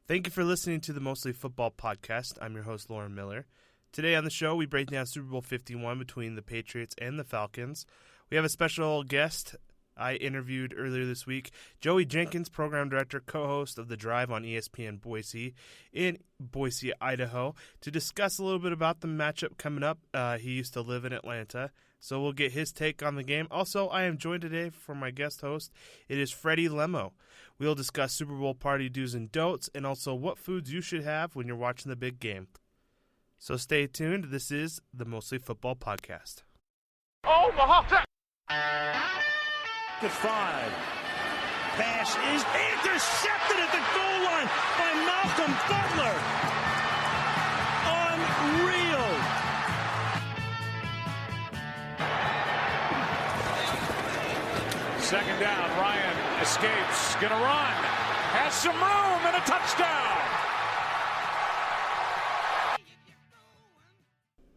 Thank you for listening to the Mostly Football Podcast. I'm your host, Lauren Miller. Today on the show, we break down Super Bowl 51 between the Patriots and the Falcons. We have a special guest I interviewed earlier this week, Joey Jenkins, program director, co-host of The Drive on ESPN Boise in Boise, Idaho, to discuss a little bit about the matchup coming up. He used to live in Atlanta, so we'll get his take on the game. Also, I am joined today for my guest host. It is Freddy Lemmo. We'll discuss Super Bowl party do's and don'ts, and also what foods you should have when you're watching the big game. So stay tuned. This is the Mostly Football Podcast. Omaha! At 5. Pass is intercepted at the goal line by Malcolm Butler. Unreal. Second down, Ryan escapes, gonna run, has some room, and a touchdown.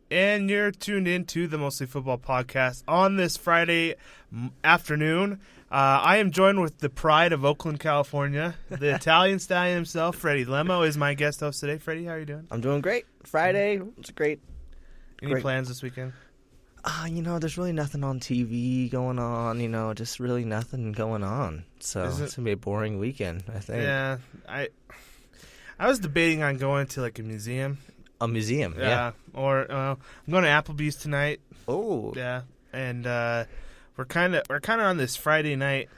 And you're tuned into the Mostly Football Podcast on this Friday afternoon. I am joined with the pride of Oakland, California. The Italian stallion himself, Freddy Lemmo, is my guest host today. Freddie, how are you doing? I'm doing great. Friday, it's great. Any plans this weekend? There's really nothing on TV going on, just really nothing going on. So it's going to be a boring weekend, I think. Yeah, I was debating on going to like a museum. A museum, yeah. Or I'm going to Applebee's tonight. Oh. Yeah, and we're kind of on this Friday night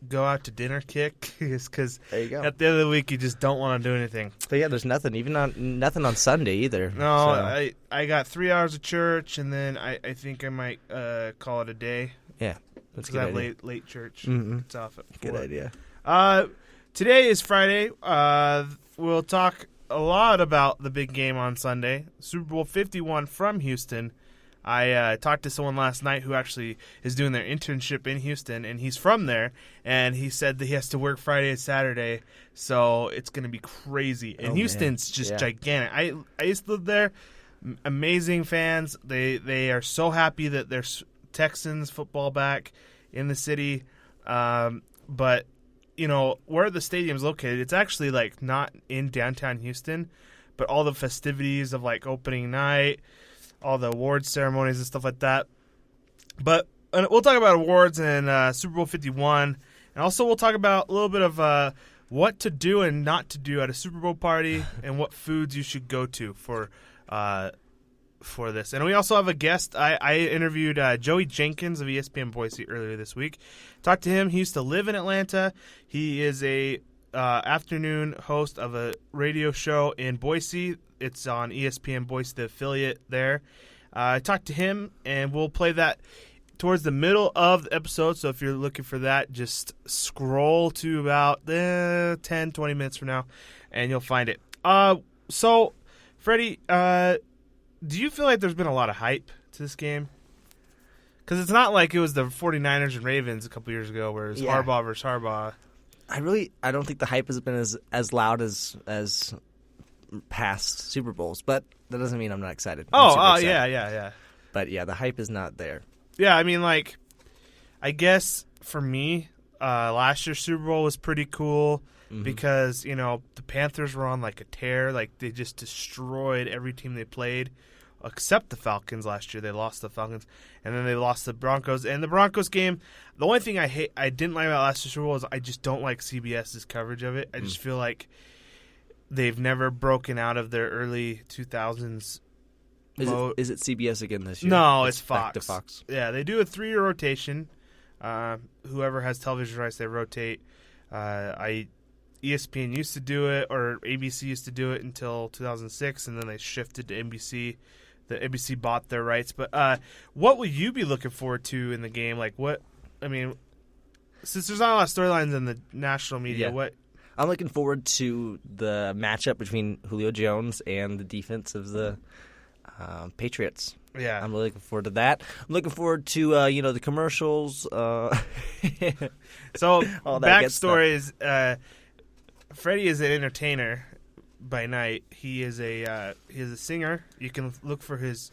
go out to dinner kick because there you go. At the end of the week you just don't want to do anything. But yeah, there's nothing on Sunday either. No, so. I got 3 hours of church, and then I think I might call it a day. Yeah, that's a good idea. late church. Mm-hmm. It's off at 4. Good idea. Today is Friday. We'll talk a lot about the big game on Sunday, Super Bowl 51 from Houston. I talked to someone last night who actually is doing their internship in Houston, and he's from there, and he said that he has to work Friday and Saturday, so it's going to be crazy. And Houston's just gigantic. I used to live there. Amazing fans. They are so happy that there's Texans football back in the city. But, where the stadium's located, it's actually, like, not in downtown Houston, but all the festivities of, like, opening night, all the awards ceremonies and stuff like that. But we'll talk about awards and Super Bowl 51. And also we'll talk about a little bit of what to do and not to do at a Super Bowl party and what foods you should go to for this. And we also have a guest. I interviewed Joey Jenkins of ESPN Boise earlier this week. Talked to him. He used to live in Atlanta. He is a afternoon host of a radio show in Boise. It's on ESPN Boise, the affiliate there. I talked to him, and we'll play that towards the middle of the episode. So if you're looking for that, just scroll to about 10, 20 minutes from now, and you'll find it. So, Freddie, do you feel like there's been a lot of hype to this game? Because it's not like it was the 49ers and Ravens a couple years ago where it was Harbaugh versus Harbaugh. I don't think the hype has been as loud as past Super Bowls, but that doesn't mean I'm not excited. Yeah. But yeah, the hype is not there. Yeah, I mean, like, I guess for me, last year's Super Bowl was pretty cool because, the Panthers were on, like, a tear. Like, they just destroyed every team they played except the Falcons last year. They lost the Falcons, and then they lost the Broncos. And the Broncos game, the only thing I didn't like about last year's Super Bowl is I just don't like CBS's coverage of it. I just feel like they've never broken out of their early 2000s mode. Is it CBS again this year? No, it's Fox. Back to Fox. Yeah, they do a 3-year rotation. Whoever has television rights, they rotate. ESPN used to do it, or ABC used to do it until 2006, and then they shifted to NBC. The NBC bought their rights. But what will you be looking forward to in the game? Like, since there's not a lot of storylines in the national media, what? I'm looking forward to the matchup between Julio Jones and the defense of the Patriots. Yeah. I'm really looking forward to that. I'm looking forward to, the commercials. So, backstory is Freddie is an entertainer by night. He is a singer. You can look for his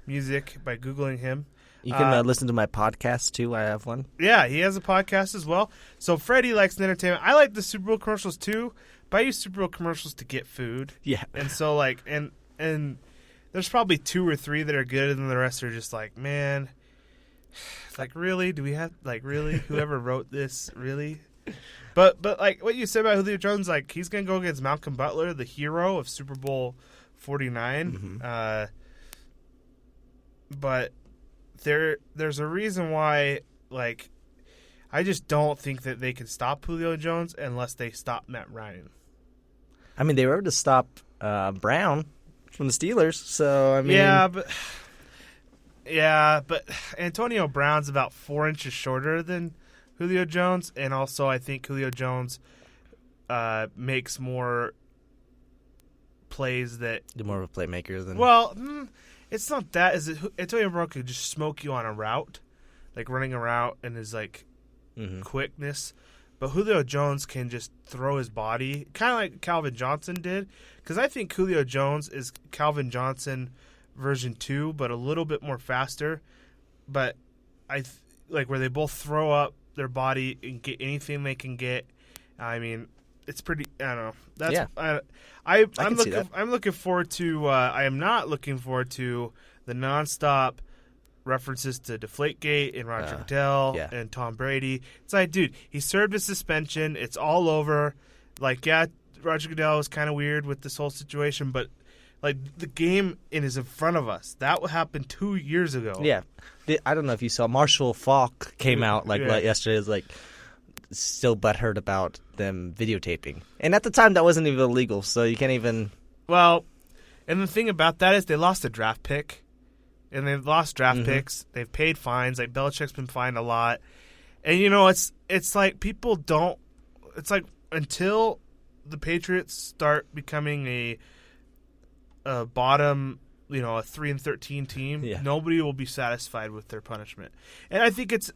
music by Googling him. You can listen to my podcast, too. I have one. Yeah, he has a podcast as well. So Freddie likes the entertainment. I like the Super Bowl commercials, too, But I use Super Bowl commercials to get food. Yeah. And so, like, and there's probably 2 or 3 that are good, and the rest are just like, man, like, really? Do we have, like, really? Whoever wrote this, really? But like, what you said about Julio Jones, like, he's going to go against Malcolm Butler, the hero of Super Bowl 49. But there's a reason why, like, I just don't think that they can stop Julio Jones unless they stop Matt Ryan. I mean, they were able to stop Brown from the Steelers, so, I mean... Yeah, but Antonio Brown's about 4 inches shorter than Julio Jones, and also I think Julio Jones makes more plays that... You're more of a playmaker than... Well, it's not that. Antonio Brown could just smoke you on a route, like running a route and his, like, quickness. But Julio Jones can just throw his body, kind of like Calvin Johnson did. Because I think Julio Jones is Calvin Johnson version 2, but a little bit more faster. But like where they both throw up their body and get anything they can get. I mean, it's pretty. I don't know. That's I'm looking forward to. I am not looking forward to the nonstop references to Deflategate and Roger Goodell and Tom Brady. It's like, dude, he served a suspension. It's all over. Like, yeah, Roger Goodell was kind of weird with this whole situation, but like the game is in front of us. That happened 2 years ago. Yeah, I don't know if you saw Marshall Faulk came out like yesterday. Is like still butthurt about them videotaping, and at the time that wasn't even illegal, so you can't even. Well, and the thing about that is they lost a draft pick. And they've lost draft picks. They've paid fines. Like, Belichick's been fined a lot. And, you know, it's like people don't – it's like until the Patriots start becoming a bottom, you know, a 3-13 team, nobody will be satisfied with their punishment. And I think it's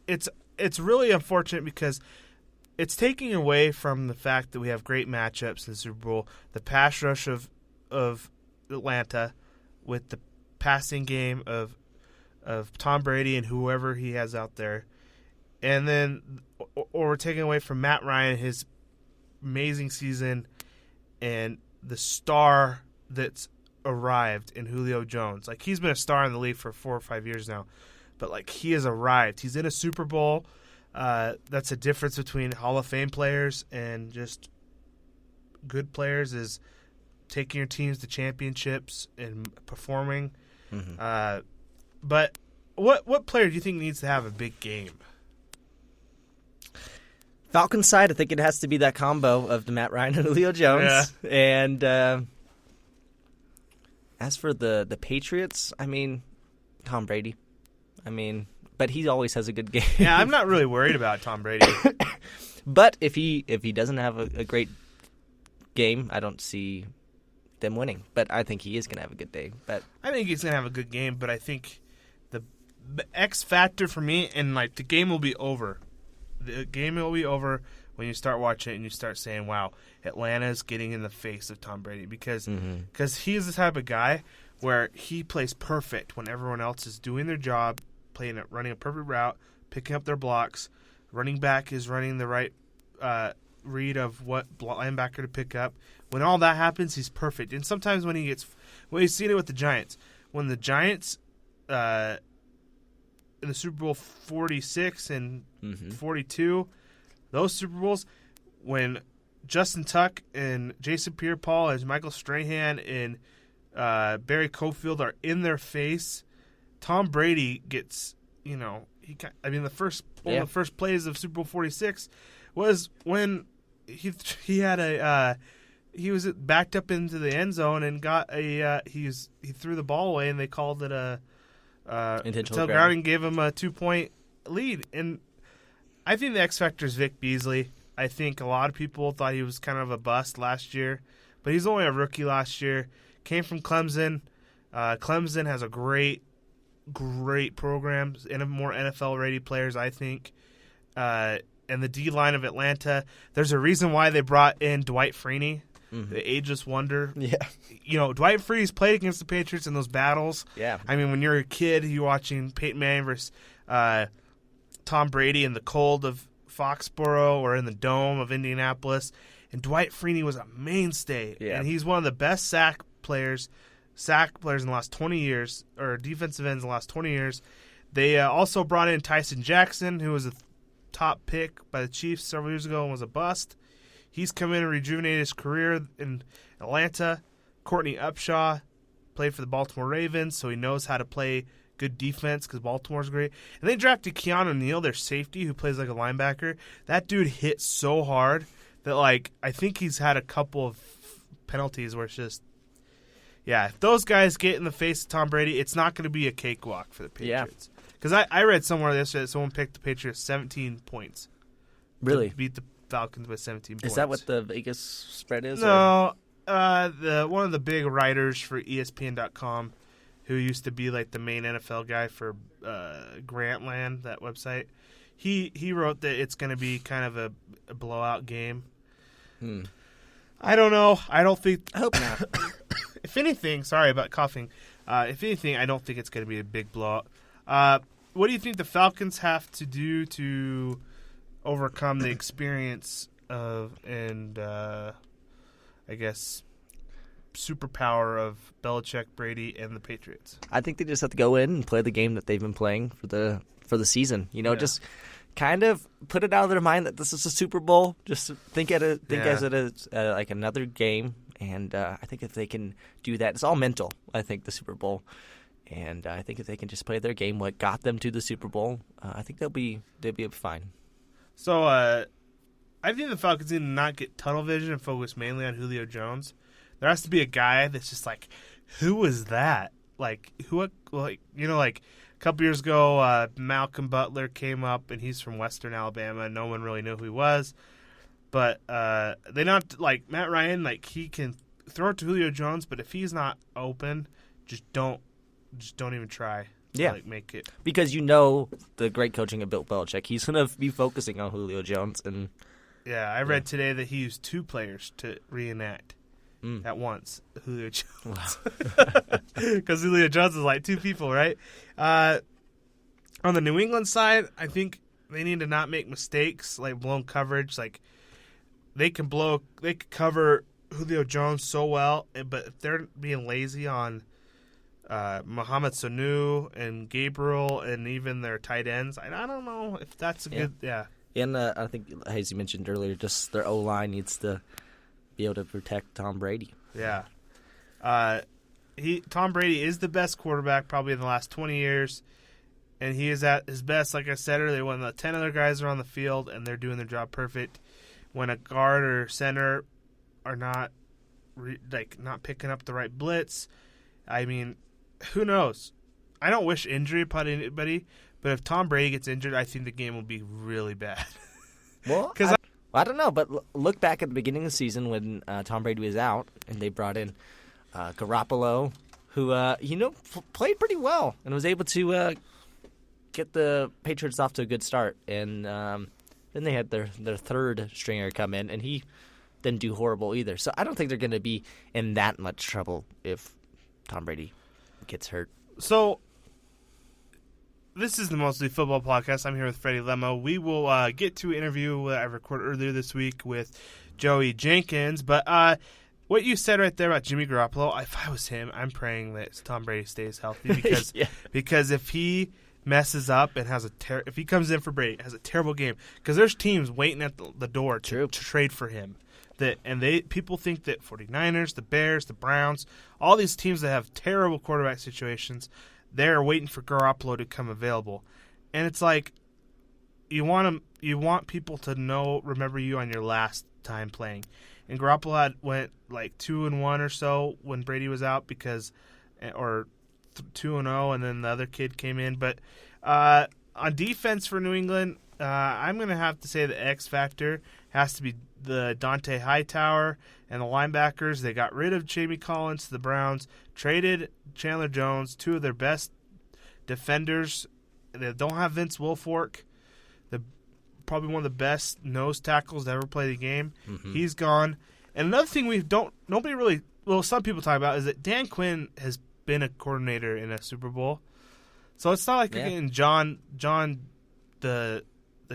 really unfortunate because it's taking away from the fact that we have great matchups in the Super Bowl, the pass rush of Atlanta with the passing game of Tom Brady and whoever he has out there, and then or we're taking away from Matt Ryan, his amazing season, and the star that's arrived in Julio Jones. Like, he's been a star in the league for 4 or 5 years now, but like, he has arrived. He's in a Super Bowl. That's a difference between Hall of Fame players and just good players, is taking your teams to championships and performing. But what player do you think needs to have a big game? Falcons side, I think it has to be that combo of the Matt Ryan and Julio Jones. Yeah. And as for the Patriots, I mean, Tom Brady. I mean, but he always has a good game. Yeah, I'm not really worried about Tom Brady. But if he doesn't have a great game, I don't see them winning, but I think he is going to have a good day. But I think he's going to have a good game, but I think the X factor for me, and like the game will be over. The game will be over when you start watching it and you start saying, "Wow, Atlanta's getting in the face of Tom Brady," because he's the type of guy where he plays perfect when everyone else is doing their job, running a perfect route, picking up their blocks. Running back is running the right read of what linebacker to pick up. When all that happens, he's perfect. And sometimes when you've seen it with the Giants. When the Giants in the Super Bowl 46 and 42, those Super Bowls, when Justin Tuck and Jason Pierre-Paul and Michael Strahan and Barry Cofield are in their face, Tom Brady gets, you know, the first one of the first plays of Super Bowl 46 was when he was backed up into the end zone and got he threw the ball away, and they called it a intentional grounding, gave him a 2-point lead. And I think the X factor is Vic Beasley. I think a lot of people thought he was kind of a bust last year, but he's only a rookie last year. Came from Clemson. Clemson has a great program and more NFL-ready players, I think. And the D-line of Atlanta, there's a reason why they brought in Dwight Freeney, the ageless wonder. Yeah. You know, Dwight Freeney's played against the Patriots in those battles. Yeah. I mean, when you're a kid, you're watching Peyton Manning versus Tom Brady in the cold of Foxborough or in the dome of Indianapolis, and Dwight Freeney was a mainstay. Yeah. And he's one of the best sack players in the last 20 years, or defensive ends in the last 20 years. They also brought in Tyson Jackson, who was a top pick by the Chiefs several years ago and was a bust. He's come in and rejuvenated his career in Atlanta. Courtney Upshaw played for the Baltimore Ravens, so he knows how to play good defense because Baltimore's great. And they drafted Keanu Neal, their safety, who plays like a linebacker. That dude hit so hard that, like, I think he's had a couple of penalties where it's just, yeah, if those guys get in the face of Tom Brady, it's not going to be a cakewalk for the Patriots. Because I read somewhere yesterday that someone picked the Patriots 17 points. Really? To beat the Falcons by 17 points. Is that what the Vegas spread is? No. One of the big writers for ESPN.com, who used to be like the main NFL guy for Grantland, that website, he wrote that it's going to be kind of a blowout game. I don't know. I hope not. If anything, sorry about coughing. If anything, I don't think it's going to be a big blowout. What do you think the Falcons have to do to overcome the experience of I guess, superpower of Belichick, Brady, and the Patriots? I think they just have to go in and play the game that they've been playing for the season. Just kind of put it out of their mind that this is a Super Bowl. Just think as it is like another game. And I think if they can do that, it's all mental. I think the Super Bowl, and I think if they can just play their game, what got them to the Super Bowl, I think they'll be fine. So I think the Falcons need to not get tunnel vision and focus mainly on Julio Jones. There has to be a guy that's just like, who was that? Like, a couple years ago, Malcolm Butler came up, and he's from Western Alabama. No one really knew who he was. But they not like Matt Ryan. Like, he can throw it to Julio Jones, but if he's not open, just don't even try. Yeah, to, make it, because the great coaching of Bill Belichick. He's gonna be focusing on Julio Jones, and I read today that he used 2 players to reenact at once Julio Jones, because Julio Jones is like 2 people, right? On the New England side, I think they need to not make mistakes like blown coverage, like. They can cover Julio Jones so well, but if they're being lazy on Mohamed Sanu and Gabriel and even their tight ends, I don't know if that's a good. And I think, as you mentioned earlier, just their O-line needs to be able to protect Tom Brady. Yeah. Tom Brady is the best quarterback probably in the last 20 years, and he is at his best, like I said earlier, when the 10 other guys are on the field and they're doing their job perfect. When a guard or center are not not picking up the right blitz, I mean, who knows? I don't wish injury upon anybody, but if Tom Brady gets injured, I think the game will be really bad. Well, I don't know, but look back at the beginning of the season when Tom Brady was out, and they brought in Garoppolo, who played pretty well and was able to get the Patriots off to a good start, and then they had their third stringer come in, and he didn't do horrible either. So I don't think they're going to be in that much trouble if Tom Brady gets hurt. So this is the Mostly Football Podcast. I'm here with Freddy Lemmo. We will get to an interview I recorded earlier this week with Joey Jenkins. But what you said right there about Jimmy Garoppolo, if I was him, I'm praying that Tom Brady stays healthy because because if he messes up and if he comes in for Brady, has a terrible game, because there's teams waiting at the door to trade for him. People think that 49ers, the Bears, the Browns, all these teams that have terrible quarterback situations, they're waiting for Garoppolo to come available. And it's like you want people to remember you on your last time playing. And Garoppolo went like 2-1 or so when Brady was out, or 2-0, and then the other kid came in. But on defense for New England, I'm going to have to say the X factor has to be the Dante Hightower and the linebackers. They got rid of Jamie Collins to the Browns, traded Chandler Jones, 2 of their best defenders. They don't have Vince Wilfork, probably one of the best nose tackles to ever play the game. Mm-hmm. He's gone. And another thing some people talk about is that Dan Quinn has been a coordinator in a Super Bowl, so it's not like they're getting John the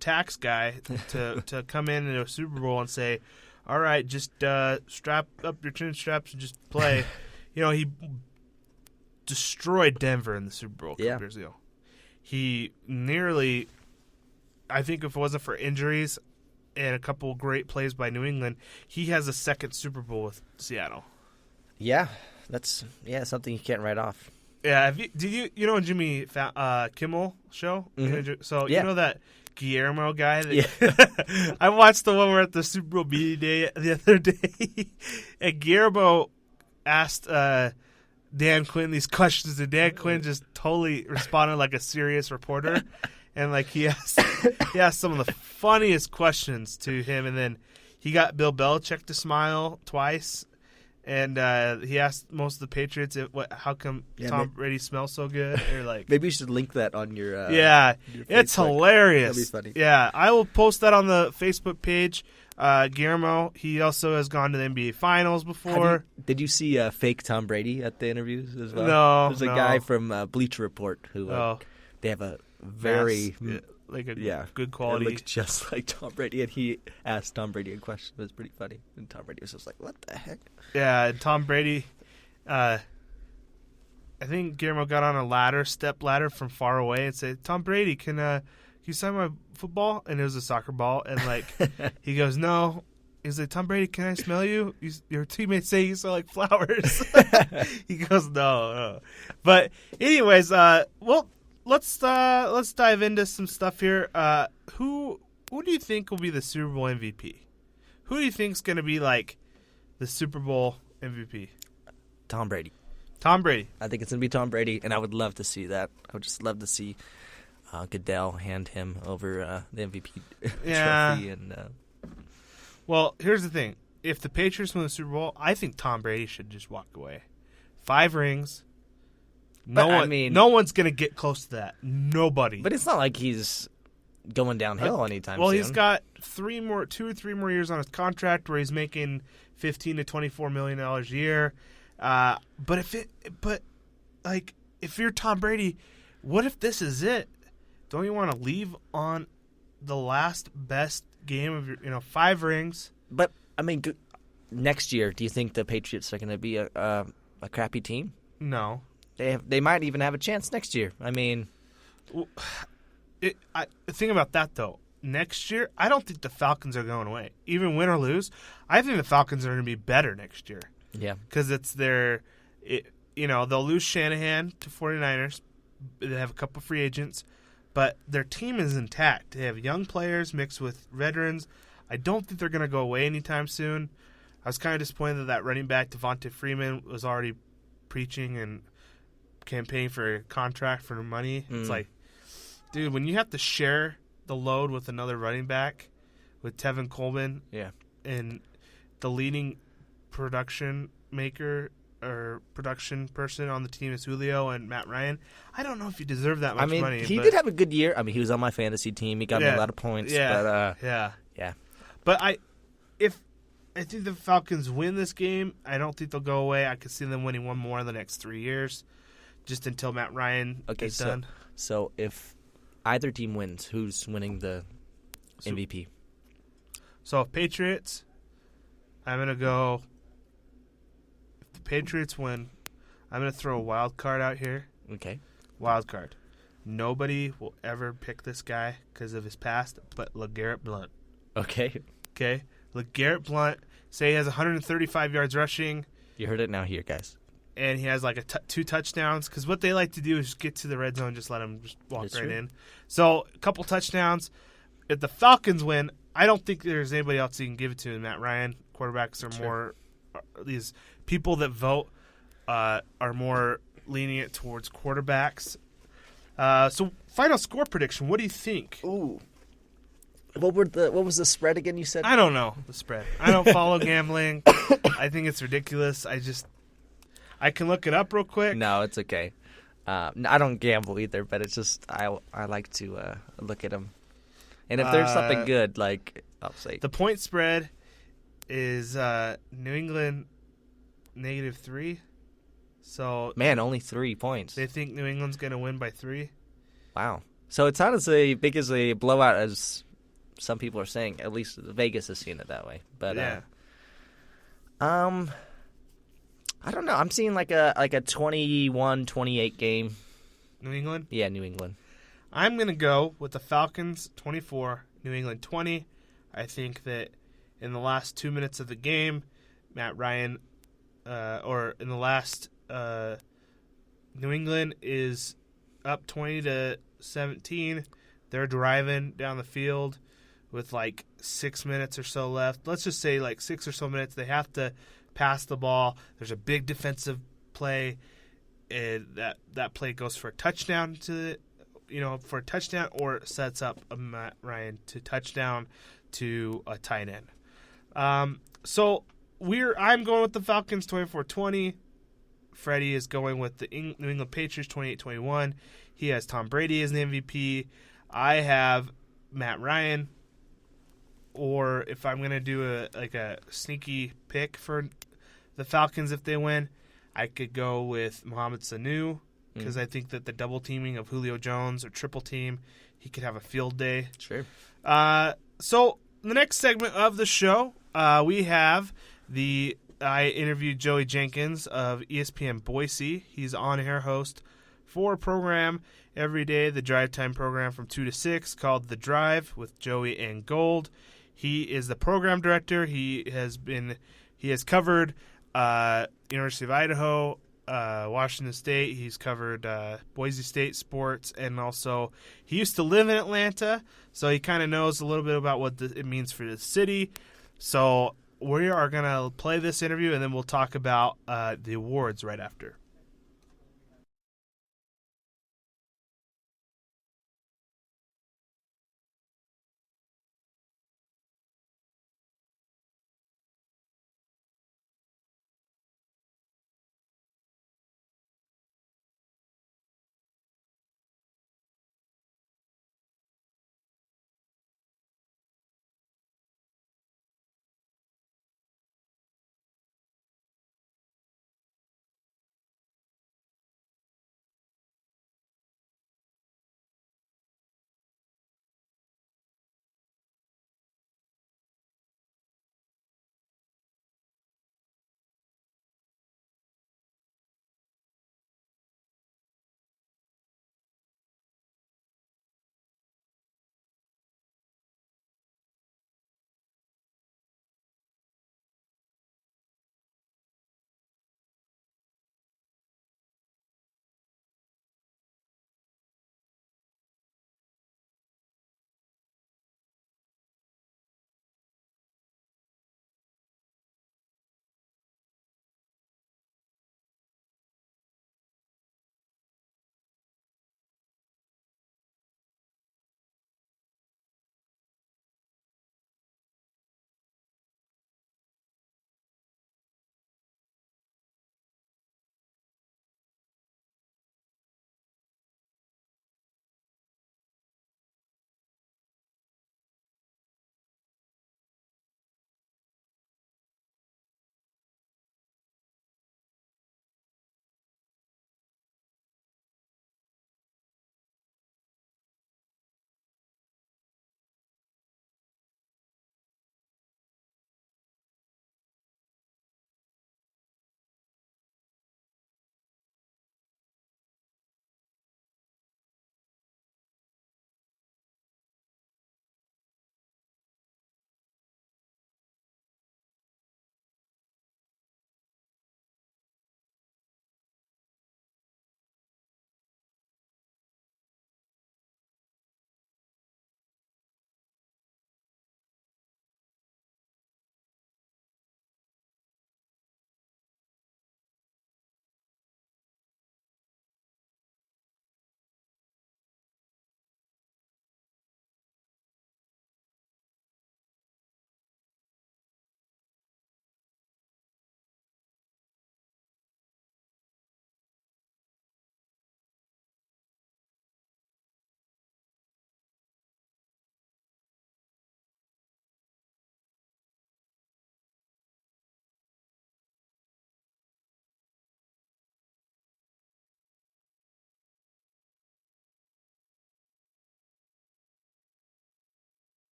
tax guy to come in a Super Bowl and say, all right, just strap up your chin straps and just play. He destroyed Denver in the Super Bowl a couple years ago. He nearly, I think if it wasn't for injuries and a couple great plays by New England, he has a second Super Bowl with Seattle. Yeah, that's something you can't write off. Yeah, did you know Jimmy Kimmel show? Mm-hmm. So you know that Guillermo guy? I watched the one where at the Super Bowl media day the other day, and Guillermo asked Dan Quinn these questions, and Dan Quinn just totally responded like a serious reporter, and like he asked some of the funniest questions to him, and then he got Bill Belichick to smile twice. And he asked most of the Patriots, how come Tom Brady smells so good? Or like, maybe you should link that on your your it's Facebook. hilarious. That'd be funny. Yeah, I will post that on the Facebook page. Guillermo, he also has gone to the NBA Finals before. Did you see fake Tom Brady at the interviews as well? No. There's a guy from Bleacher Report who they have a very good quality. It looks just like Tom Brady, and he asked Tom Brady a question. It was pretty funny, and Tom Brady was just like, "What the heck?" Yeah, and Tom Brady. I think Guillermo got on a step ladder from far away, and said, "Tom Brady, can you sign my football?" And it was a soccer ball, and like he goes, "No." He's like, "Tom Brady, can I smell you? Your teammates say you smell like flowers." He goes, "No." But anyways, Let's dive into some stuff here. Who do you think will be the Super Bowl MVP? Who do you think is going to be like the Super Bowl MVP? Tom Brady. Tom Brady. I think it's going to be Tom Brady, and I would love to see that. I would just love to see Goodell hand him over the MVP trophy. And well, here's the thing: if the Patriots win the Super Bowl, I think Tom Brady should just walk away. 5 rings. No one's going to get close to that. Nobody. But it's not like he's going downhill anytime soon. Well, he's got 2 or 3 more years on his contract where he's making $15 to $24 million a year. But if you're Tom Brady, what if this is it? Don't you want to leave on the last best game of your 5 rings? But I mean, next year, do you think the Patriots are going to be a crappy team? No. They might even have a chance next year. I mean, think about that though. Next year, I don't think the Falcons are going away. Even win or lose, I think the Falcons are going to be better next year. Yeah, because it's they'll lose Shanahan to 49ers. They have a couple free agents, but their team is intact. They have young players mixed with veterans. I don't think they're going to go away anytime soon. I was kind of disappointed that running back Devonta Freeman was already preaching and campaigning for a contract for money. It's like, dude, when you have to share the load with another running back, with Tevin Coleman, and the leading production maker or production person on the team is Julio and Matt Ryan, I don't know if you deserve that much money. He did have a good year. I mean, he was on my fantasy team. He got me a lot of points. Yeah, But I think the Falcons win this game. I don't think they'll go away. I could see them winning one more in the next 3 years. Just until Matt Ryan is done. So if either team wins, who's winning the MVP? So if Patriots, I'm going to go. If the Patriots win, I'm going to throw a wild card out here. Okay. Wild card. Nobody will ever pick this guy because of his past, but LeGarrette Blount. Okay. LeGarrette Blount, say he has 135 yards rushing. You heard it now here, guys. And he has like 2 touchdowns because what they like to do is just get to the red zone, just let him just walk in. So a couple touchdowns. If the Falcons win, I don't think there's anybody else you can give it to. Matt Ryan, quarterbacks are more these people that vote are more lenient towards quarterbacks. So final score prediction. What do you think? Ooh. What was the spread again? You said I don't know the spread. I don't follow gambling. I think it's ridiculous. I can look it up real quick. No, it's okay. I don't gamble either, but it's just I like to look at them. And if there's something good, like I'll say. The point spread is New England -3. So man, only 3 points. They think New England's going to win by 3. Wow. So it's not as big as a blowout as some people are saying. At least Vegas has seen it that way. But I don't know. I'm seeing like a 21-28 game. New England? Yeah, New England. I'm going to go with the Falcons 24, New England 20. I think that in the last 2 minutes of the game, Matt Ryan, or in the last, New England is up 20-17. They're driving down the field with like 6 minutes or so left. Let's just say like 6 or so minutes. They have to pass the ball. There's a big defensive play. And that play goes for a touchdown for a touchdown, or sets up a Matt Ryan to touchdown to a tight end. So I'm going with the Falcons 24-20. Freddie is going with the New England Patriots 28-21. He has Tom Brady as the MVP. I have Matt Ryan. Or if I'm going to do a sneaky pick for the Falcons if they win, I could go with Mohamed Sanu, because I think that the double teaming of Julio Jones or triple team, he could have a field day. Sure. So the next segment of the show, we have I interviewed Joey Jenkins of ESPN Boise. He's on-air host for a program every day, the drive time program from 2 to 6 called The Drive with Joey and Gold. He is the program director. He has covered University of Idaho, Washington State. He's covered Boise State sports, and also he used to live in Atlanta, so he kind of knows a little bit about what it means for the city. So we are going to play this interview, and then we'll talk about the awards right after.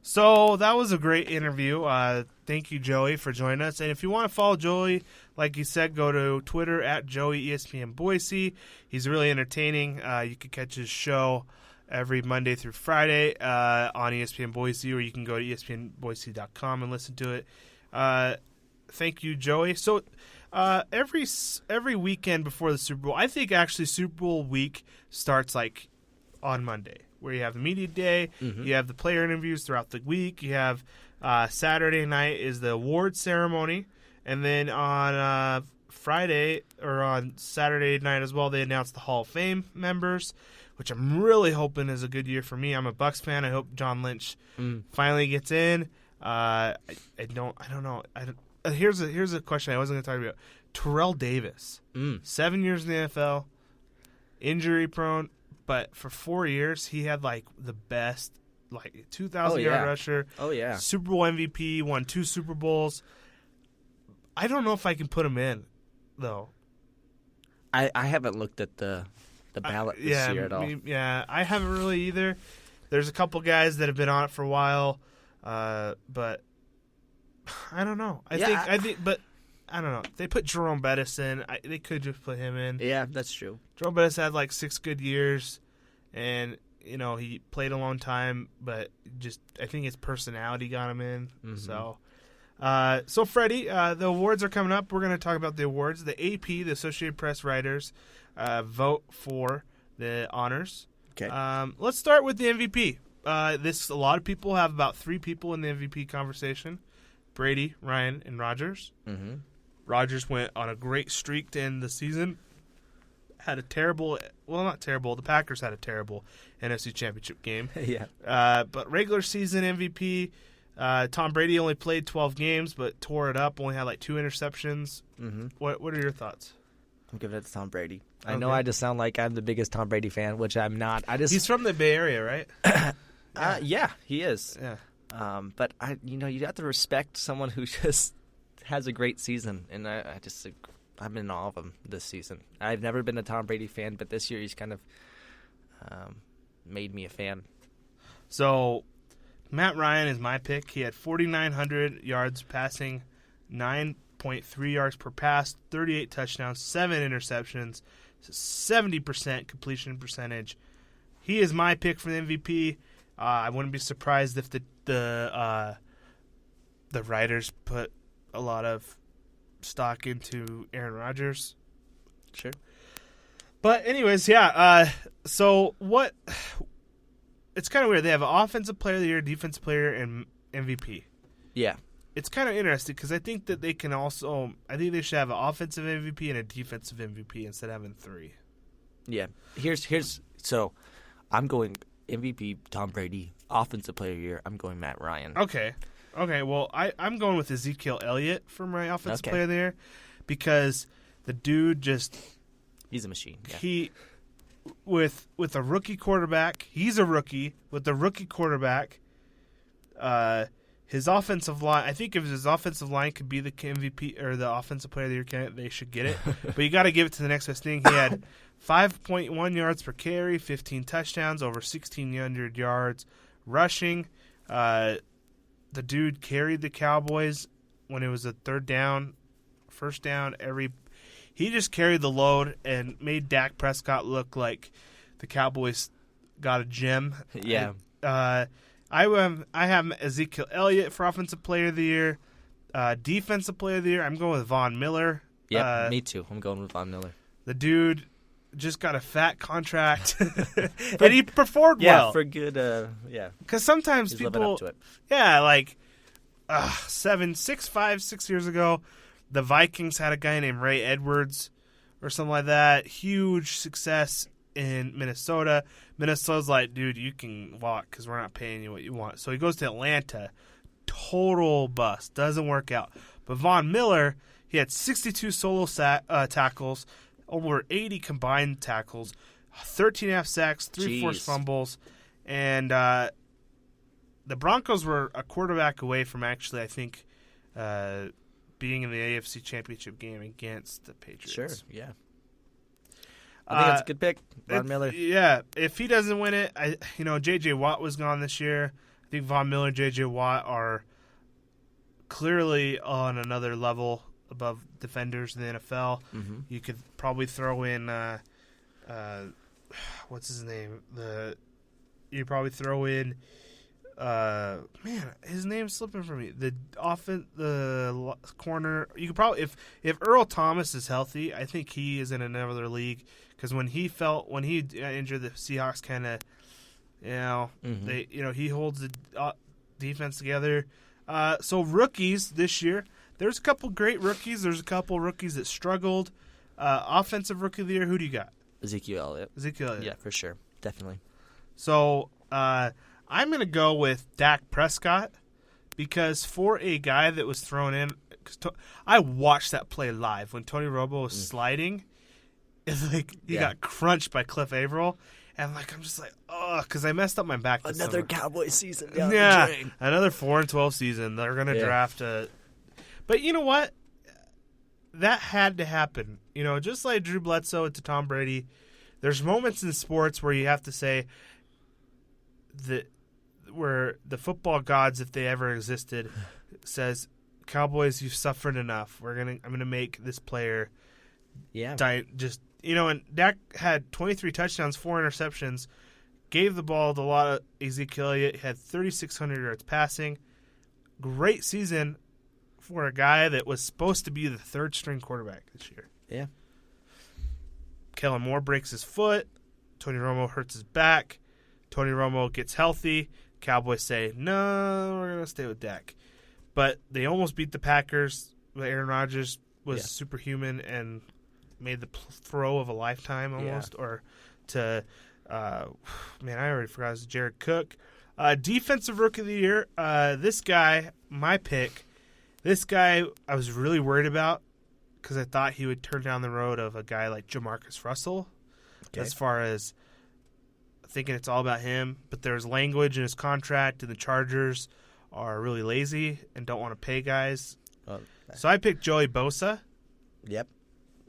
So that was a great interview. Thank you, Joey, for joining us. And if you want to follow Joey, like you said, go to Twitter at Joey ESPN Boise. He's really entertaining. You can catch his show every Monday through Friday on ESPN Boise, or you can go to espnboise.com and listen to it. Thank you, Joey. So every weekend before the Super Bowl, I think actually Super Bowl week starts like on Monday, where you have the media day, you have the player interviews throughout the week, you have Saturday night is the award ceremony, and then on Friday or on Saturday night as well, they announce the Hall of Fame members, which I'm really hoping is a good year for me. I'm a Bucs fan. I hope John Lynch finally gets in. I don't know. Here's a question I wasn't going to talk about. Terrell Davis, 7 years in the NFL, injury prone. But for 4 years, he had, like, the best, like, 2,000-yard rusher. Oh, yeah. Super Bowl MVP, won 2 Super Bowls. I don't know if I can put him in, though. I haven't looked at the ballot this year at all. Yeah, I haven't really either. There's a couple guys that have been on it for a while, but I don't know. I think, but I don't know. They put Jerome Bettis in. They could just put him in. Yeah, that's true. Jerome Bettis had like 6 good years, and he played a long time, but just I think his personality got him in. So Freddie, the awards are coming up. We're going to talk about the awards. The AP, the Associated Press writers, vote for the honors. Okay. Let's start with the MVP. A lot of people have about 3 people in the MVP conversation: Brady, Ryan, and Rodgers. Rodgers went on a great streak to end the season. Had a terrible, well, not terrible. The Packers had a terrible NFC Championship game. Yeah. But regular season MVP, Tom Brady only played 12 games, but tore it up. Only had like 2 interceptions. What are your thoughts? I'm giving it to Tom Brady. I know I just sound like I'm the biggest Tom Brady fan, which I'm not. He's from the Bay Area, right? Yeah, he is. Yeah. But you have to respect someone who just has a great season, and I'm in awe of him this season. I've never been a Tom Brady fan, but this year he's kind of made me a fan. So Matt Ryan is my pick. He had 4,900 yards passing, 9.3 yards per pass, 38 touchdowns, 7 interceptions, 70% completion percentage. He is my pick for the MVP. I wouldn't be surprised if the writers put a lot of stock into Aaron Rodgers. Sure. But anyways, yeah. So what? It's kind of weird. They have an offensive player of the year, defensive player, and MVP. Yeah. It's kind of interesting because I think that they can also. I think they should have an offensive MVP and a defensive MVP instead of having 3. Yeah. So, I'm going MVP Tom Brady, offensive player of the year. I'm going Matt Ryan. Okay. Well, I'm going with Ezekiel Elliott for my offensive player of the year because the dude he's a machine. Yeah. He with a rookie quarterback. He's a rookie with a rookie quarterback. His offensive line. I think if his offensive line could be the MVP or the offensive player of the year candidate, they should get it. But you got to give it to the next best thing. He had 5.1 yards per carry, 15 touchdowns, over 1,600 yards rushing. The dude carried the Cowboys when it was a third down, first down. He just carried the load and made Dak Prescott look like the Cowboys got a gem. Yeah. I have Ezekiel Elliott for Offensive Player of the Year. Defensive Player of the Year, I'm going with Von Miller. Yeah, me too. I'm going with Von Miller. The dude just got a fat contract, and he performed well. Yeah, for good. Yeah, because sometimes he's people, living up to it. Yeah, like 6 years ago, the Vikings had a guy named Ray Edwards or something like that. Huge success in Minnesota. Minnesota's like, dude, you can walk because we're not paying you what you want. So he goes to Atlanta. Total bust. Doesn't work out. But Von Miller, he had 62 solo tackles, over 80 combined tackles, 13.5 sacks, 3 forced fumbles, and the Broncos were a quarterback away from actually, I think, being in the AFC Championship game against the Patriots. Sure, yeah. I think that's a good pick, Von Miller. Yeah, if he doesn't win it, J.J. Watt was gone this year. I think Von Miller and J.J. Watt are clearly on another level above defenders in the NFL. Mm-hmm. You could probably throw in what's his name? You probably throw in his name's slipping from me. The corner. You could probably if Earl Thomas is healthy, I think he is in another league because when he injured the Seahawks, kind of, he holds the defense together. So rookies this year, there's a couple great rookies. There's a couple rookies that struggled. Offensive rookie of the year, who do you got? Ezekiel Elliott. Yeah, for sure. Definitely. So I'm going to go with Dak Prescott because for a guy that was thrown in, I watched that play live when Tony Romo was sliding. It's like he got crunched by Cliff Averill. And I'm just like, because I messed up my back this Another summer. Cowboys season. Another 4-12 season. They're going to draft a. But you know what? That had to happen. Just like Drew Bledsoe to Tom Brady, there's moments in sports where you have to say that where the football gods, if they ever existed, says, Cowboys, you've suffered enough. I'm gonna make this player die. And Dak had 23 touchdowns, 4 interceptions, gave the ball to a lot of Ezekiel Elliott, had 3,600 yards passing. Great season for a guy that was supposed to be the third-string quarterback this year. Yeah. Kellen Moore breaks his foot. Tony Romo hurts his back. Tony Romo gets healthy. Cowboys say, no, we're going to stay with Dak. But they almost beat the Packers. Aaron Rodgers was superhuman and made the throw of a lifetime almost. Or to, I already forgot, it was Jared Cook. Defensive Rookie of the Year, this guy, my pick, this guy I was really worried about because I thought he would turn down the road of a guy like Jamarcus Russell as far as thinking it's all about him. But there's language in his contract, and the Chargers are really lazy and don't want to pay guys. So I picked Joey Bosa. Yep.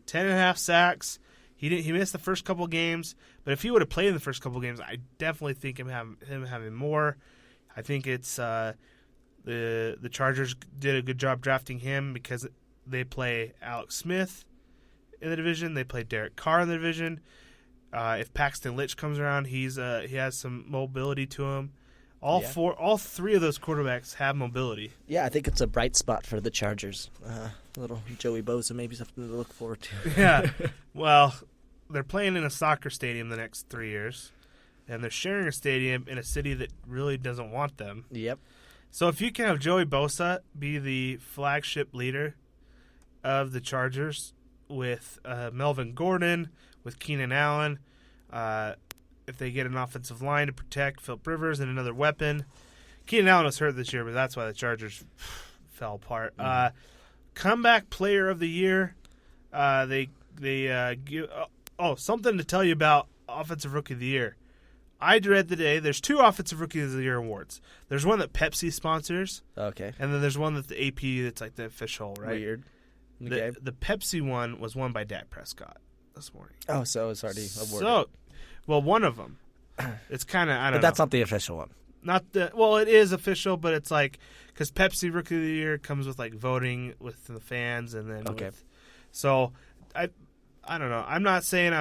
10.5 sacks. He missed the first couple games, but if he would have played in the first couple games, I definitely think him having more. I think it's the Chargers did a good job drafting him because they play Alex Smith in the division. They play Derek Carr in the division. If Paxton Lynch comes around, he has some mobility to him. All three of those quarterbacks have mobility. Yeah, I think it's a bright spot for the Chargers. Little Joey Bosa, maybe something to look forward to. Yeah. Well, they're playing in a soccer stadium the next 3 years, and they're sharing a stadium in a city that really doesn't want them. Yep. So if you can have Joey Bosa be the flagship leader of the Chargers with Melvin Gordon, with Keenan Allen, if they get an offensive line to protect Philip Rivers and another weapon. Keenan Allen was hurt this year, but that's why the Chargers fell apart. Mm-hmm. Comeback Player of the Year. They give something to tell you about Offensive Rookie of the Year. I read today there's 2 Offensive Rookie of the Year awards. There's one that Pepsi sponsors. Okay. And then there's one that the AP that's like the official, right? Weird. Okay. The Pepsi one was won by Dak Prescott this morning. Oh, so it's already awarded. One of them. It's kind of, I don't know. But that's not the official one. It is official, but it's like, because Pepsi Rookie of the Year comes with like voting with the fans and then. Okay. I don't know. I'm not saying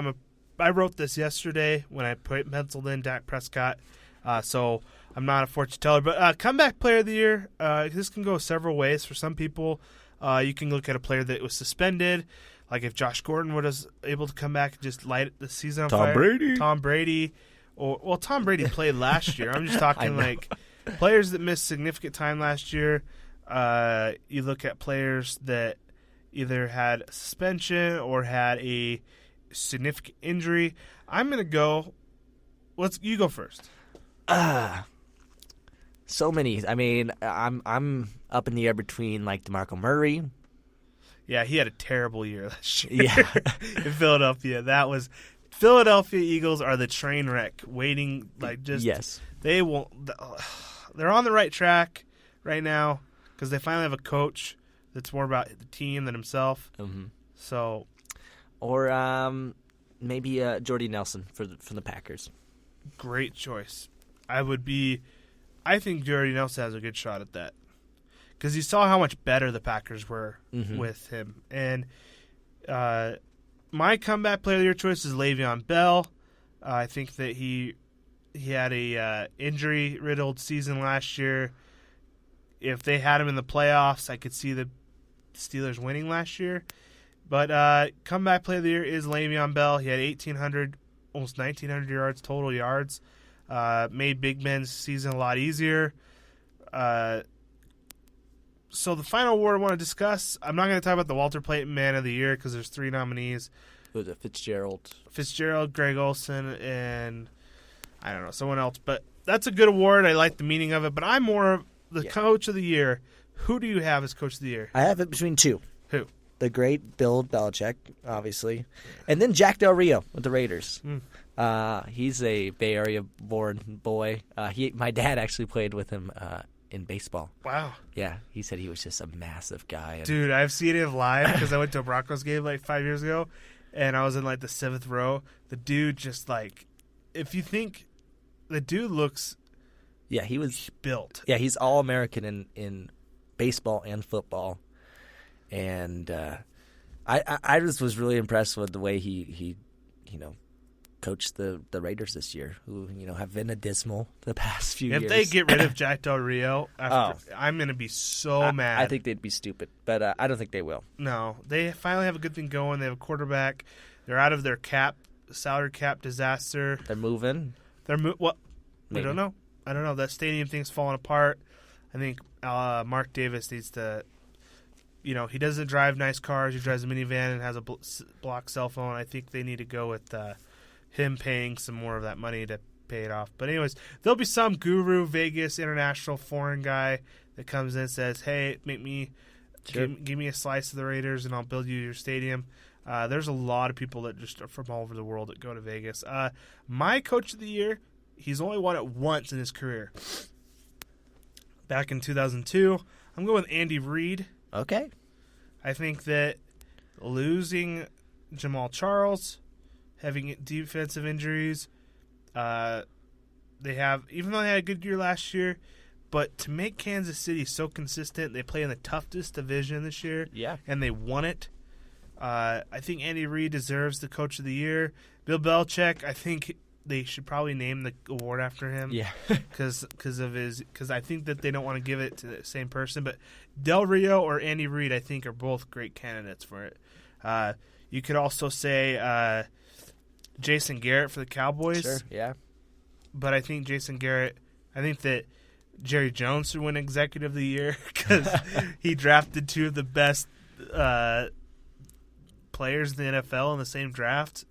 I wrote this yesterday when I penciled in Dak Prescott, so I'm not a fortune teller. But Comeback Player of the Year, this can go several ways. For some people, you can look at a player that was suspended, like if Josh Gordon was able to come back and just light the season on fire. Tom Brady. Tom Brady played last year. I'm just talking like players that missed significant time last year. You look at players that either had a suspension or had a significant injury. I'm going to go. You go first. So many. I mean, I'm up in the air between like DeMarco Murray. Yeah, he had a terrible year last year. Yeah. In Philadelphia. Philadelphia Eagles are the train wreck waiting yes. They won't. They're on the right track right now because they finally have a coach that's more about the team than himself. Mm-hmm. So, or maybe Jordy Nelson from the Packers. Great choice. I would be I think Jordy Nelson has a good shot at that because you saw how much better the Packers were with him. And my comeback player of the year choice is Le'Veon Bell. I think that he had a injury-riddled season last year. If they had him in the playoffs, I could see the Steelers winning last year. But comeback player of the year is Le'Veon Bell. He had 1,800, almost 1,900 yards, total yards. Made Big Ben's season a lot easier. So the final award I want to discuss, I'm not going to talk about the Walter Payton Man of the Year because there's 3 nominees. Who was it? Fitzgerald, Greg Olsen, and I don't know, someone else. But that's a good award. I like the meaning of it. But I'm more of the Coach of the Year. Who do you have as Coach of the Year? I have it between 2. Who? The great Bill Belichick, obviously. And then Jack Del Rio with the Raiders. He's a Bay Area-born boy. My dad actually played with him in baseball. Wow. Yeah, he said he was just a massive guy. Dude, I've seen him live because I went to a Broncos game like 5 years ago, and I was in like the 7th row. The dude just like, if you think the dude looks, he was built. Yeah, he's All-American in baseball and football, and I just was really impressed with the way he coached the Raiders this year, who have been abysmal the past few years. If they get rid of Jack Del Rio, I'm going to be so mad. I think they'd be stupid, but I don't think they will. No, they finally have a good thing going. They have a quarterback. They're out of their salary cap disaster. They're moving. What? We don't know. I don't know. That stadium thing's falling apart. I think Mark Davis needs to. He doesn't drive nice cars. He drives a minivan and has a block cell phone. I think they need to go with him paying some more of that money to pay it off. But anyways, there'll be some guru, Vegas, international, foreign guy that comes in and says, hey, give me a slice of the Raiders and I'll build you your stadium. There's a lot of people that just are from all over the world that go to Vegas. My Coach of the Year, he's only won it once in his career. Back in 2002, I'm going with Andy Reid. Okay. I think that losing Jamal Charles, having defensive injuries, even though they had a good year last year, but to make Kansas City so consistent, they play in the toughest division this year, and they won it. I think Andy Reid deserves the Coach of the Year. Bill Belichick, I think they should probably name the award after him. Yeah, because I think that they don't want to give it to the same person. But Del Rio or Andy Reid, I think, are both great candidates for it. You could also say Jason Garrett for the Cowboys. Sure, yeah. But I think that Jerry Jones should win Executive of the Year because he drafted 2 of the best players in the NFL in the same draft.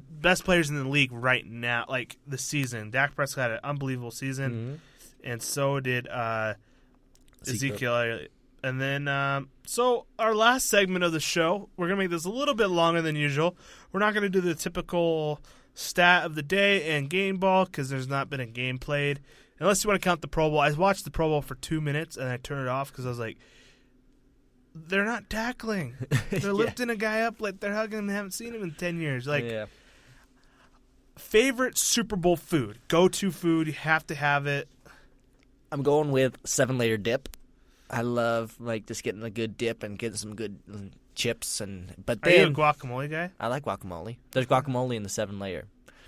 Best players in the league right now, like the season. Dak Prescott had an unbelievable season, and so did Ezekiel Elliott. And then, so our last segment of the show, we're going to make this a little bit longer than usual. We're not going to do the typical stat of the day and game ball because there's not been a game played. Unless you want to count the Pro Bowl. I watched the Pro Bowl for 2 minutes, and I turned it off because I was like, they're not tackling. They're lifting a guy up like they're hugging him. Haven't seen him in 10 years. Favorite Super Bowl food? Go-to food. You have to have it. I'm going with 7-layer dip. I love just getting a good dip and getting some good chips. But then, are you a guacamole guy? I like guacamole. There's guacamole in the 7-layer.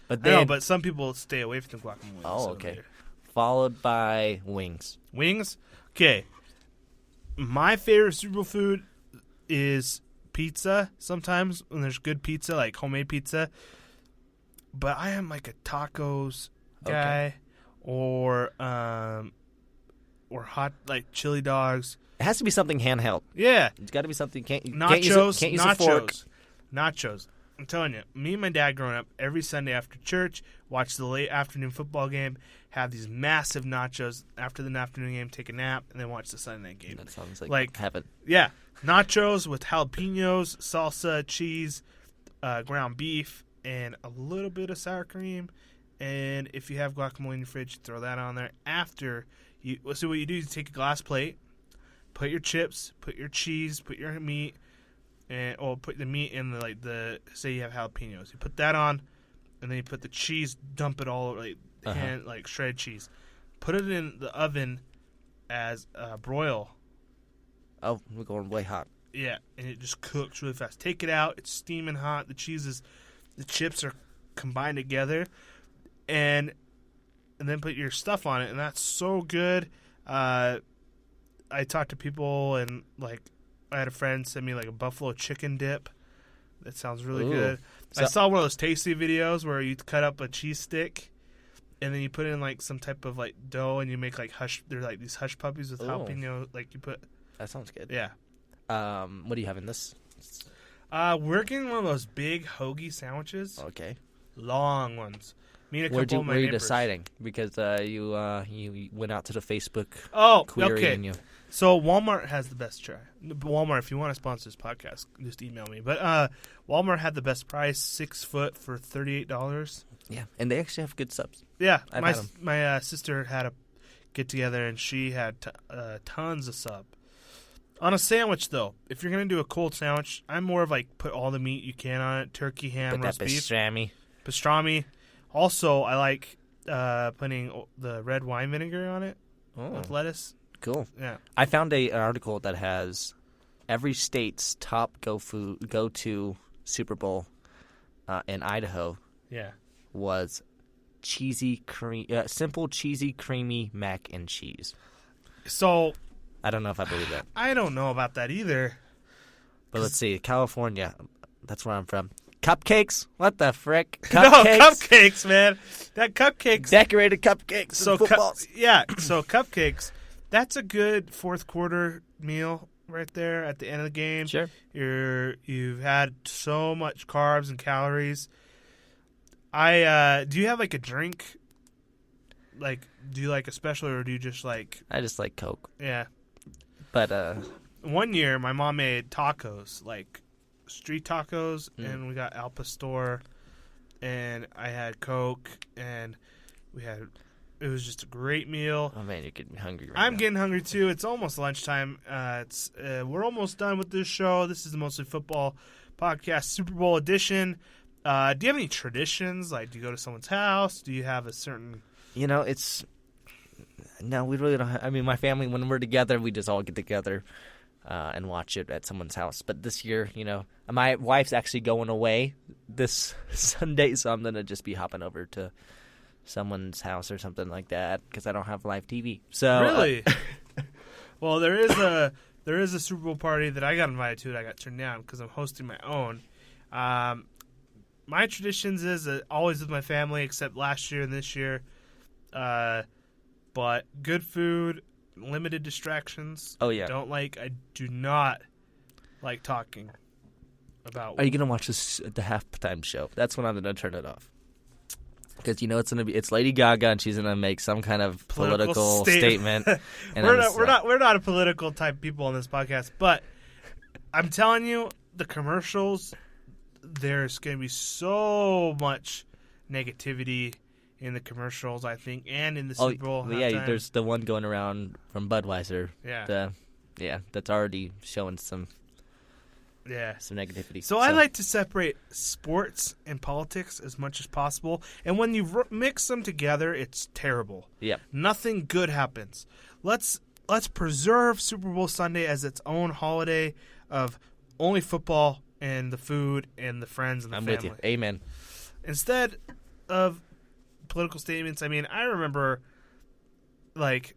But then, I know, but some people stay away from the guacamole. Oh, okay. Followed by wings. Wings? Okay. My favorite Super Bowl food is pizza sometimes when there's good pizza, like homemade pizza. But I am like a tacos guy or hot, like chili dogs. It has to be something handheld. Yeah. It's got to be something. Can't use nachos. A fork. Nachos. I'm telling you, me and my dad growing up, every Sunday after church, watch the late afternoon football game, have these massive nachos after the afternoon game, take a nap, and then watch the Sunday night game. That sounds like heaven. Yeah. Nachos with jalapenos, salsa, cheese, ground beef, and a little bit of sour cream. And if you have guacamole in your fridge, throw that on there. So what you do is you take a glass plate, put your chips, put your cheese, put your meat, put the meat in say you have jalapenos. You put that on, and then you put the cheese, dump it all over, like shredded cheese. put it in the oven as a broil. Oh, we're going way hot. Yeah, and it just cooks really fast. Take it out. It's steaming hot. The chips are combined together, and then put your stuff on it, and that's so good. I talked to people, and like I had a friend send me like a buffalo chicken dip. That sounds really good. I saw one of those tasty videos where you cut up a cheese stick, and then you put in like some type of like dough, and you make like they're like these hush puppies with jalapeno. Like you put. That sounds good. Yeah. What do you have in this? We're getting one of those big hoagie sandwiches. Okay. Long ones. Me and a couple of my were you neighbors. deciding? Because you went out to the Facebook query okay. and you... So Walmart has the best try. Walmart, if you want to sponsor this podcast, just email me. But Walmart had the best price, 6 foot for $38. Yeah, and they actually have good subs. Yeah, I've had 'em. my sister had a get-together, and she had tons of sub. On a sandwich, though, if you're going to do a cold sandwich, I'm more of like put all the meat you can on it, turkey, ham, roast beef. Pastrami. Also, I like putting the red wine vinegar on it with lettuce. Cool. Yeah. I found an article that has every state's top go-to Super Bowl in Idaho. Yeah. Was simple cheesy creamy mac and cheese. So I don't know if I believe that. I don't know about that either. But let's see, California. That's where I'm from. Cupcakes? What the frick? No, cupcakes, man. That cupcakes. Decorated cupcakes. So so cupcakes. That's a good fourth quarter meal right there at the end of the game. Sure. You've had so much carbs and calories. Do you have like a drink? Like, do you like a special, or do you just like? I just like Coke. Yeah. But one year my mom made tacos, like street tacos, and we got al pastor, and I had Coke, and it was just a great meal. Oh man, you're getting me hungry I'm getting hungry too. It's almost lunchtime. We're almost done with this show. This is the Mostly Football Podcast Super Bowl edition. Do you have any traditions? Like, do you go to someone's house? Do you have a certain... No, we really don't have... I mean, my family, when we're together, we just all get together and watch it at someone's house. But this year, my wife's actually going away this Sunday, so I'm going to just be hopping over to someone's house or something like that because I don't have live TV. So really? Well, there is a Super Bowl party that I got invited to that I got turned down because I'm hosting my own. My traditions is always with my family, except last year and this year. But good food, limited distractions. Oh yeah. I do not like talking about. Are you gonna watch the halftime show? That's when I'm gonna turn it off. Because it's Lady Gaga and she's gonna make some kind of political statement. And we're not a political type people on this podcast, but I'm telling you, the commercials. There's going to be so much negativity in the commercials, I think, and in the Super Bowl. Yeah, there's the one going around from Budweiser. Yeah. That's already showing some negativity. So I like to separate sports and politics as much as possible, and when you mix them together, it's terrible. Yeah. Nothing good happens. Let's preserve Super Bowl Sunday as its own holiday of only football and the food and the friends and the family. I'm with you. Amen. Instead of political statements, I mean, I remember, but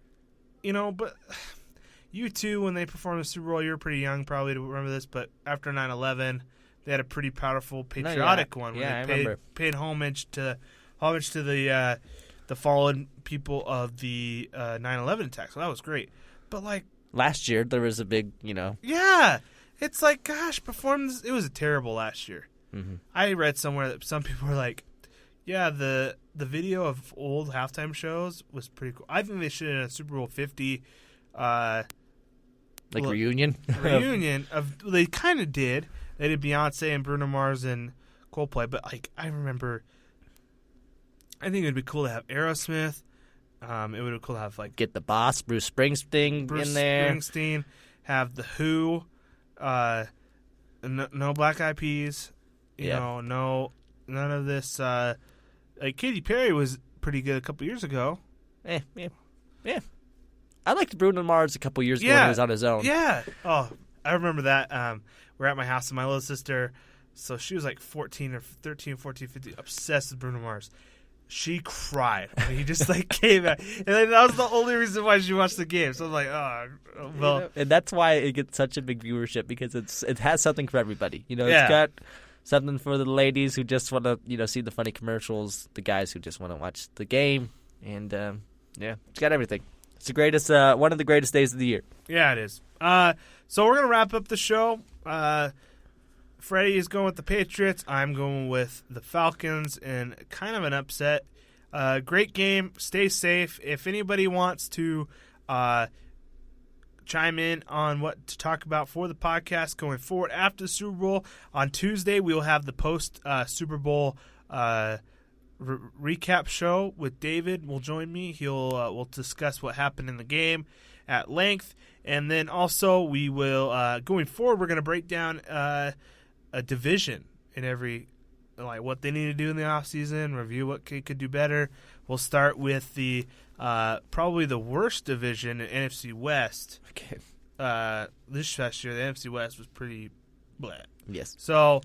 you too, when they performed the Super Bowl, you were pretty young probably to remember this, but after 9/11, they had a pretty powerful patriotic one where they paid homage to the fallen people of the 9/11 attack. So that was great. But last year there was a big, Yeah. It's like, gosh, it was terrible last year. Mm-hmm. I read somewhere that some people were like, yeah, the video of old halftime shows was pretty cool. I think they should have a Super Bowl 50 reunion. They kind of did. They did Beyonce and Bruno Mars and Coldplay, but I remember, I think it would be cool to have Aerosmith. It would be cool to have get the Boss, Bruce Springsteen in there. Springsteen, have the Who. No Black Eyed Peas, none of this. Katy Perry was pretty good a couple years ago. Yeah. Yeah. I liked Bruno Mars a couple years ago when he was on his own. Yeah. Oh, I remember that. We're at my house, and my little sister, so she was like 14 or 13, 14, 15, obsessed with Bruno Mars. She cried when he just like came out, and that was the only reason why she watched the game. So I'm like, oh, well, And that's why it gets such a big viewership, because it has something for everybody. Yeah. It's got something for the ladies who just want to see the funny commercials, the guys who just want to watch the game, and it's got everything. It's the greatest, one of the greatest days of the year. Yeah, it is. So we're gonna wrap up the show. Freddie is going with the Patriots. I'm going with the Falcons, and kind of an upset. Great game. Stay safe. If anybody wants to chime in on what to talk about for the podcast going forward after the Super Bowl, on Tuesday we will have the post Super Bowl recap show with David. Will join me. We'll discuss what happened in the game at length, and then also we will going forward we're going to break down a division in every, like what they need to do in the offseason, review what could do better. We'll start with the probably the worst division in NFC West. Okay. This past year, the NFC West was pretty blah. Yes. So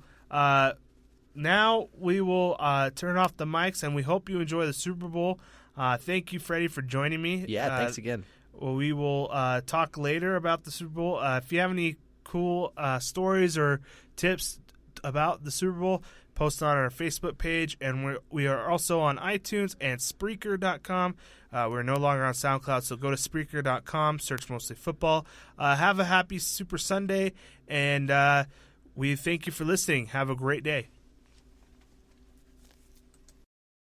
now we will turn off the mics, and we hope you enjoy the Super Bowl. Thank you, Freddie, for joining me. Yeah, thanks again. Well, we will talk later about the Super Bowl. If you have any cool stories or tips about the Super Bowl, post on our Facebook page, and we are also on iTunes and Spreaker.com. We're no longer on SoundCloud, so go to Spreaker.com, search Mostly Football. Have a happy Super Sunday, and we thank you for listening. Have a great day.